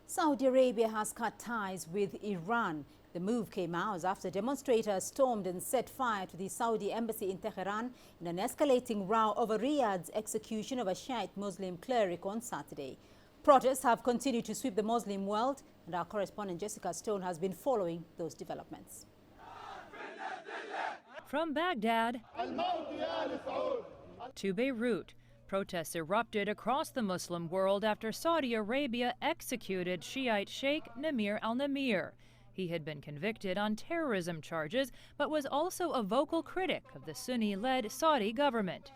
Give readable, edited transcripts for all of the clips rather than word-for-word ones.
Saudi Arabia has cut ties with Iran. The move came hours after demonstrators stormed and set fire to the Saudi embassy in Tehran in an escalating row over Riyadh's execution of a Shi'ite Muslim cleric on Saturday. Protests have continued to sweep the Muslim world, and our correspondent Jessica Stone has been following those developments. From Baghdad to Beirut, protests erupted across the Muslim world after Saudi Arabia executed Shiite Sheikh Namir al-Namir. He had been convicted on terrorism charges, but was also a vocal critic of the Sunni-led Saudi government.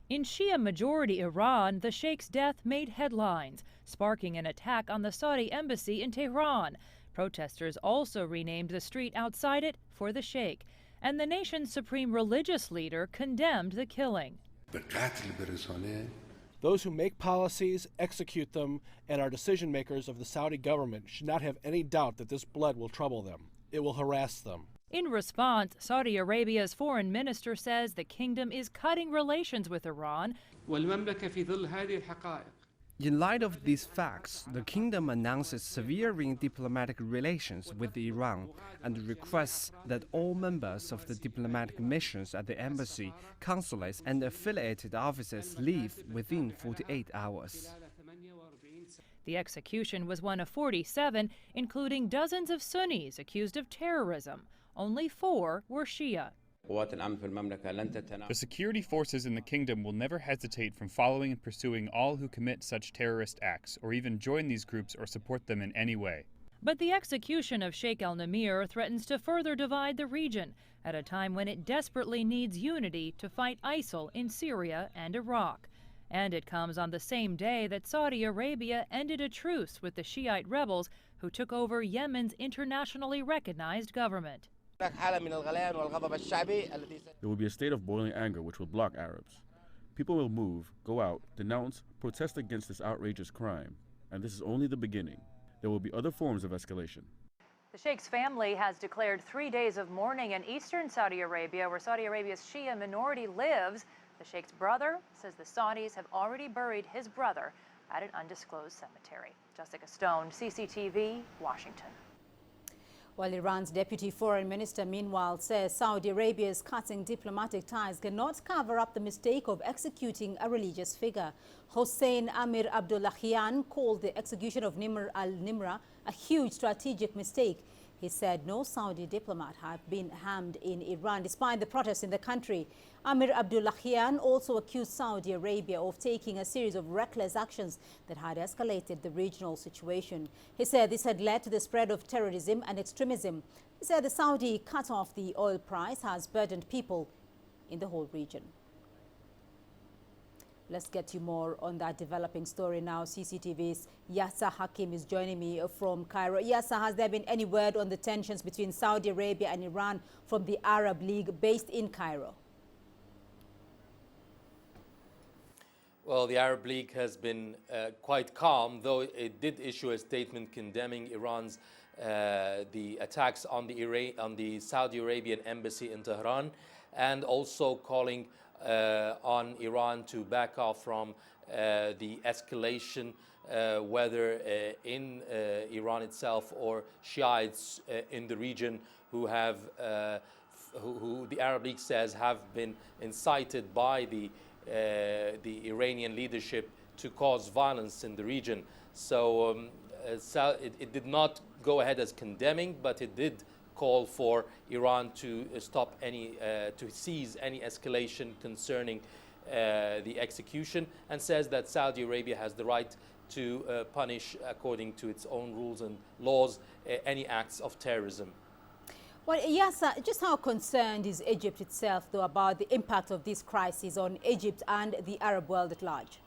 In Shia-majority Iran, the sheikh's death made headlines, sparking an attack on the Saudi embassy in Tehran. Protesters also renamed the street outside it for the sheikh, and the nation's supreme religious leader condemned the killing. Those who make policies, execute them, and are decision makers of the Saudi government should not have any doubt that this blood will trouble them. It will harass them. In response, Saudi Arabia's foreign minister says the kingdom is cutting relations with Iran. In light of these facts, the kingdom announces severing diplomatic relations with Iran and requests that all members of the diplomatic missions at the embassy, consulates, and affiliated offices leave within 48 hours. The execution was one of 47, including dozens of Sunnis accused of terrorism. Only 4 were Shia. The security forces in the kingdom will never hesitate from following and pursuing all who commit such terrorist acts or even join these groups or support them in any way. But the execution of Sheikh al-Namir threatens to further divide the region at a time when it desperately needs unity to fight ISIL in Syria and Iraq. And it comes on the same day that Saudi Arabia ended a truce with the Shiite rebels who took over Yemen's internationally recognized government. There will be a state of boiling anger which will block Arabs. People will move, go out, denounce, protest against this outrageous crime. And this is only the beginning. There will be other forms of escalation. The Sheikh's family has declared 3 days of mourning in eastern Saudi Arabia, where Saudi Arabia's Shia minority lives. The Sheikh's brother says the Saudis have already buried his brother at an undisclosed cemetery. Jessica Stone, CCTV, Washington. While Iran's deputy foreign minister, meanwhile, says Saudi Arabia's cutting diplomatic ties cannot cover up the mistake of executing a religious figure. Hossein Amir Abdullahian called the execution of Nimr al-Nimra a huge strategic mistake. He said no Saudi diplomat had been harmed in Iran despite the protests in the country. Amir Abdullahian also accused Saudi Arabia of taking a series of reckless actions that had escalated the regional situation. He said this had led to the spread of terrorism and extremism. He said the Saudi cut off the oil price has burdened people in the whole region. Let's get you more on that developing story now. CCTV's Yasser Hakim is joining me from Cairo. Yasser, has there been any word on the tensions between Saudi Arabia and Iran from the Arab League based in Cairo? Well, the Arab League has been quite calm, though it did issue a statement condemning Iran's the attacks on the Saudi Arabian embassy in Tehran, and also calling on Iran to back off from the escalation, whether in Iran itself or Shiites in the region who have, who the Arab League says have been incited by the Iranian leadership to cause violence in the region. So it did not go ahead as condemning, but it did call for Iran to stop any, to cease any escalation concerning the execution, and says that Saudi Arabia has the right to punish, according to its own rules and laws, any acts of terrorism. Well, yes, just how concerned is Egypt itself, though, about the impact of this crisis on Egypt and the Arab world at large?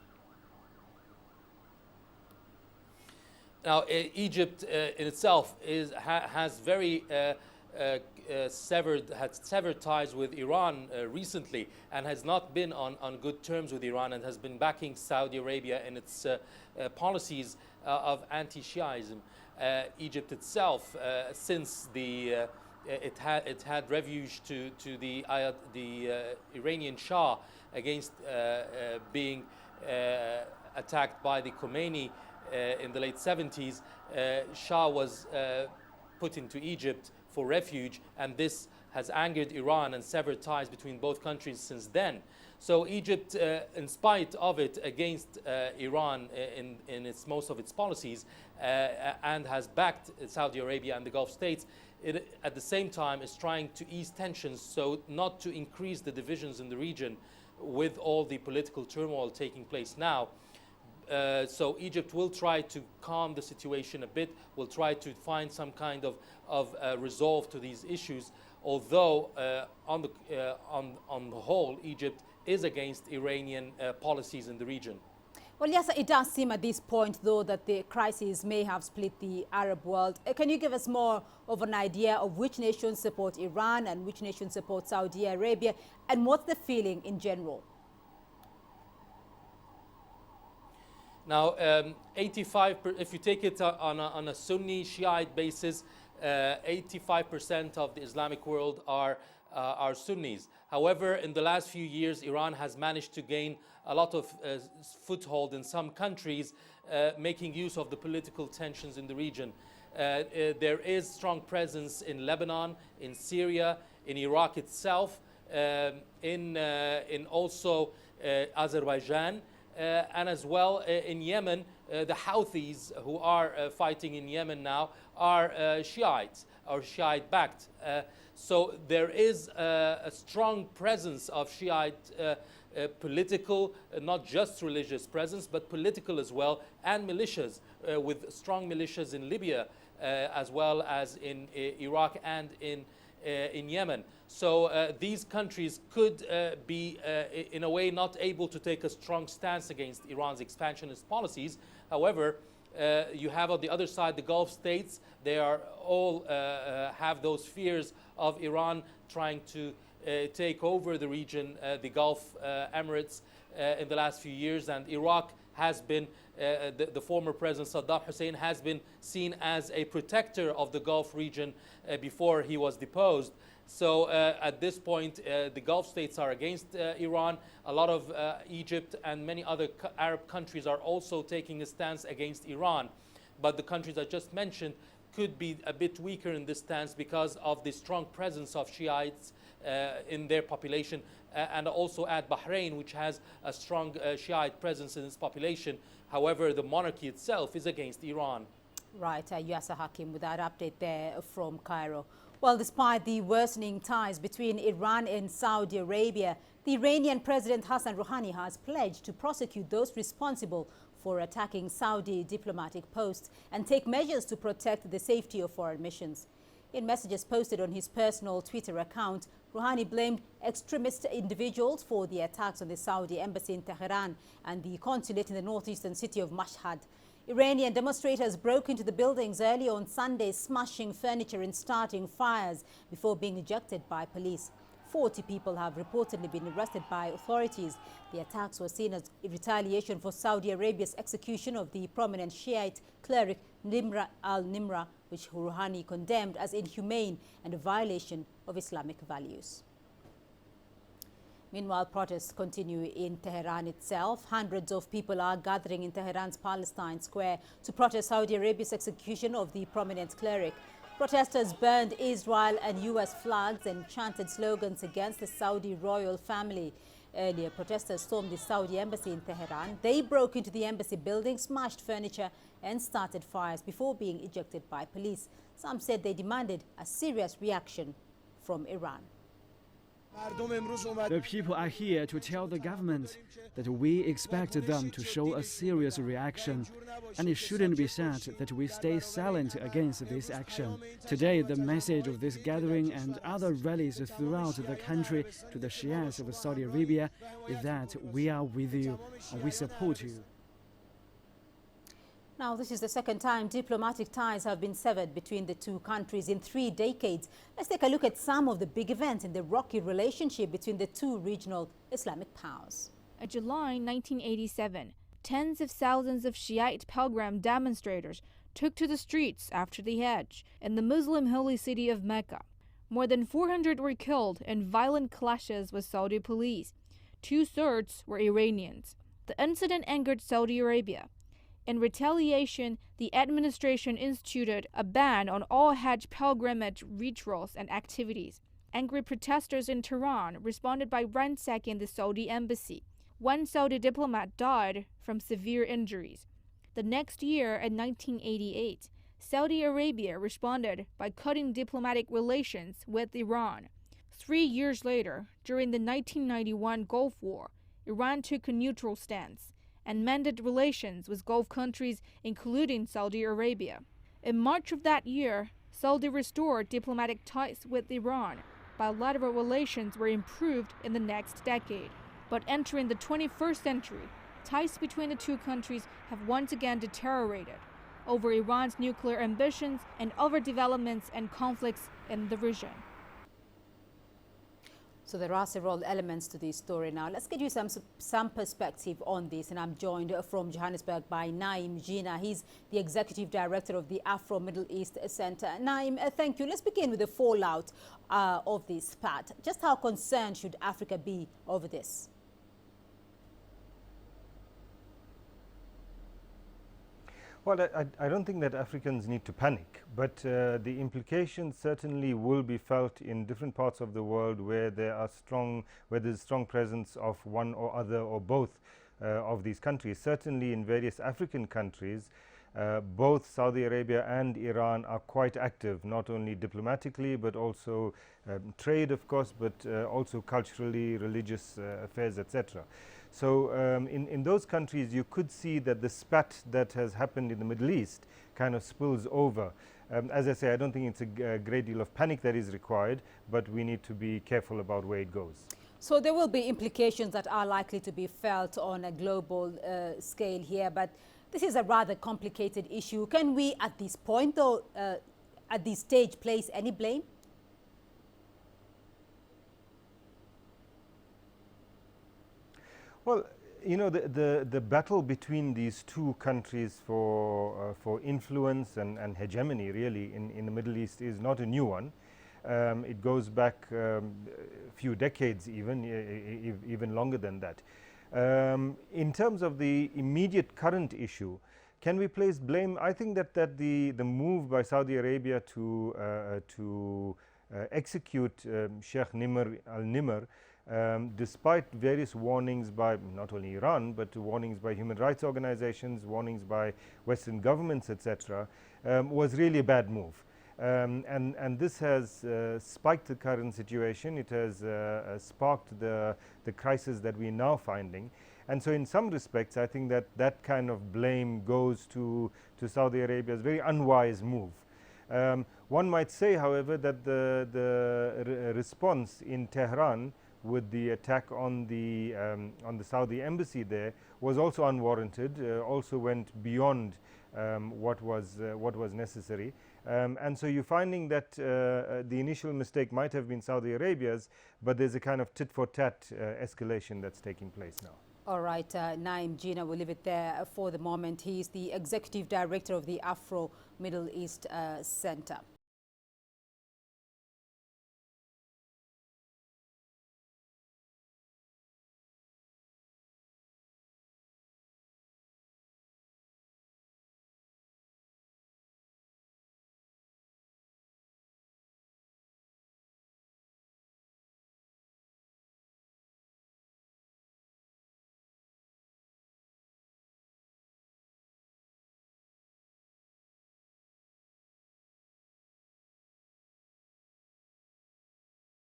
Now, Egypt in itself has very severed ties with Iran recently, and has not been on good terms with Iran, and has been backing Saudi Arabia in its policies of anti-Shiism. Egypt itself, since the it had refuge to the Iranian Shah against being attacked by the Khomeini in the late 70s, Shah was put into Egypt for refuge, and this has angered Iran and severed ties between both countries since then. So Egypt, in spite of it against Iran in most of its policies, and has backed Saudi Arabia and the Gulf states, it at the same time is trying to ease tensions so not to increase the divisions in the region with all the political turmoil taking place now. So Egypt will try to calm the situation a bit, will try to find some kind of resolve to these issues, although on the whole, Egypt is against Iranian policies in the region. Well, yes, it does seem at this point, though, that the crisis may have split the Arab world. Can you give us more of an idea of which nations support Iran and which nations support Saudi Arabia, and what's the feeling in general? Now, 85%, if you take it on a Sunni Shiite basis, 85% of the Islamic world are Sunnis. However, in the last few years, Iran has managed to gain a lot of foothold in some countries, making use of the political tensions in the region. There is strong presence in Lebanon, in Syria, in Iraq itself, in also Azerbaijan, and as well in Yemen. The Houthis, who are fighting in Yemen now, are Shiites, or Shiite-backed. So there is a strong presence of Shiite political, not just religious presence, but political as well, and militias, with strong militias in Libya, as well as in Iraq and in Yemen. So these countries could be, in a way, not able to take a strong stance against Iran's expansionist policies. However, you have on the other side the Gulf states. They are all have those fears of Iran trying to take over the region, the Gulf Emirates, in the last few years. And Iraq has been, the former President Saddam Hussein has been seen as a protector of the Gulf region before he was deposed. So at this point, the Gulf states are against Iran. A lot of Egypt and many other Arab countries are also taking a stance against Iran. But the countries I just mentioned could be a bit weaker in this stance because of the strong presence of Shiites in their population. And also add Bahrain, which has a strong Shiite presence in its population. However, the monarchy itself is against Iran. Right, Yasser Hakim with that update there from Cairo. Well, despite the worsening ties between Iran and Saudi Arabia, the Iranian President Hassan Rouhani has pledged to prosecute those responsible for attacking Saudi diplomatic posts and take measures to protect the safety of foreign missions. In messages posted on his personal Twitter account, Rouhani blamed extremist individuals for the attacks on the Saudi embassy in Tehran and the consulate in the northeastern city of Mashhad. Iranian demonstrators broke into the buildings early on Sunday, smashing furniture and starting fires before being ejected by police. 40 people have reportedly been arrested by authorities. The attacks were seen as a retaliation for Saudi Arabia's execution of the prominent Shiite cleric Nimr al-Nimr, which Rouhani condemned as inhumane and a violation of Islamic values. Meanwhile, protests continue in Tehran itself. Hundreds of people are gathering in Tehran's Palestine Square to protest Saudi Arabia's execution of the prominent cleric. Protesters burned Israel and U.S. flags and chanted slogans against the Saudi royal family. Earlier, protesters stormed the Saudi embassy in Tehran. They broke into the embassy building, smashed furniture and started fires before being ejected by police. Some said they demanded a serious reaction from Iran. The people are here to tell the government that we expect them to show a serious reaction, and it shouldn't be said that we stay silent against this action. Today, the message of this gathering and other rallies throughout the country to the Shiites of Saudi Arabia is that we are with you and we support you. Now, this is the second time diplomatic ties have been severed between the two countries in 3 decades. Let's take a look at some of the big events in the rocky relationship between the two regional Islamic powers. In July 1987, tens of thousands of Shiite pilgrim demonstrators took to the streets after the Hajj in the Muslim holy city of Mecca. More than 400 were killed in violent clashes with Saudi police. 2/3 were Iranians. The incident angered Saudi Arabia. In retaliation, the administration instituted a ban on all Hajj pilgrimage rituals and activities. Angry protesters in Tehran responded by ransacking the Saudi embassy. One Saudi diplomat died from severe injuries. The next year, in 1988, Saudi Arabia responded by cutting diplomatic relations with Iran. 3 years later, during the 1991 Gulf War, Iran took a neutral stance and mended relations with Gulf countries, including Saudi Arabia. In March of that year, Saudi restored diplomatic ties with Iran. Bilateral relations were improved in the next decade. But entering the 21st century, ties between the two countries have once again deteriorated over Iran's nuclear ambitions and other developments and conflicts in the region. So there are several elements to this story now. Let's get you some perspective on this. And I'm joined from Johannesburg by Naim Jina. He's the Executive Director of the Afro-Middle East Center. Naim, thank you. Let's begin with the fallout of this spat. Just how concerned should Africa be over this? Well, I don't think that Africans need to panic, but the implications certainly will be felt in different parts of the world where there's strong presence of one or other or both of these countries. Certainly in various African countries, both Saudi Arabia and Iran are quite active, not only diplomatically but also trade, of course, but also culturally, religious affairs, etc. So in those countries, you could see that the spat that has happened in the Middle East kind of spills over. As I say, I don't think it's a great deal of panic that is required, but we need to be careful about where it goes. So there will be implications that are likely to be felt on a global scale here, but this is a rather complicated issue. Can we, at this point, though, at this stage, place any blame? Well, you know, the battle between these two countries for influence and hegemony, really, in the Middle East is not a new one. It goes back a few decades, even longer than that. In terms of the immediate current issue, can we place blame? I think that the move by Saudi Arabia to execute Sheikh Nimr al-Nimr, despite various warnings by not only Iran, but warnings by human rights organizations, warnings by Western governments, etc., was really a bad move. And this has spiked the current situation. It has sparked the crisis that we're now finding. And so in some respects, I think that kind of blame goes to Saudi Arabia's very unwise move. One might say, however, that the response in Tehran with the attack on the Saudi embassy there was also unwarranted, also went beyond what was necessary. And so you're finding that the initial mistake might have been Saudi Arabia's, but there's a kind of tit-for-tat escalation that's taking place now. All right, Naim Jina, we'll leave it there for the moment. He's the Executive Director of the Afro-Middle East Center.